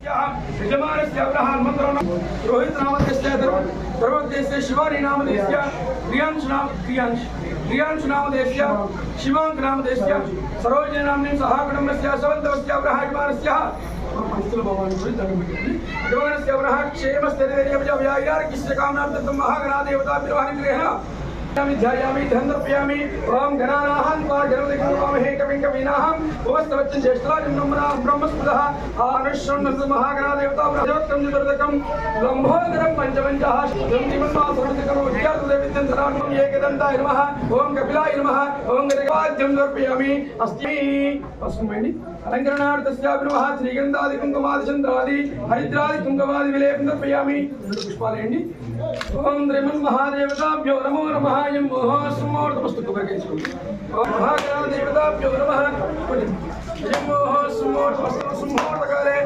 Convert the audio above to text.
यजमानस्य Abraham मंत्रो रोहित नामधेयस्य धर्मदेशस्य शिवानी नामधेयस्य प्रियांश नामधेयस्य शिवांक नामधेयस्य सरोजिनी नाम्नीं सह कुटुम्बस्य सवन्तवस्य अब्रहामस्य यजमानस्य अब्रहा क्षेमस्थितिर्यजव्यायार्किस्य कामनार्थं महागणादेवता विरोहनिग्रहः ध्यायामि धनर्पयामि ओम गणानाहं त्वा गणपतिं कविं कवीनाहं उपस्थवच्चं ज्येष्ठराजं ब्रह्मस्पदः आनुष्यन्नस महागणादेवता ब्रह्मोत्तम चतुर्दकं लंबोदरं पंचपञ्चः शतंतिमन्वासुरदिकं विद्यार्थदेवित्यं धराणं एकदन्ताय नमः ओम कपिलाय नमः ओम गणपतिं समर्पयामि अस्ति अस्मैनि अलंकरणार्थस्यापि नमः श्रीगन्धादि कुङ्कुमादिचन्द्रादि हरिद्रादि कुङ्कुमादि विलेपं समर्पयामि पुष्पालयन्नि ओम द्रमन् महादेवताभ्यो नमो नमः यं मोहस्मोर्तमस्तु कुबेरकेशु महागणादेवताभ्यो नमः यं मोहस्मोर्तमस्तु सुमोर्तकाले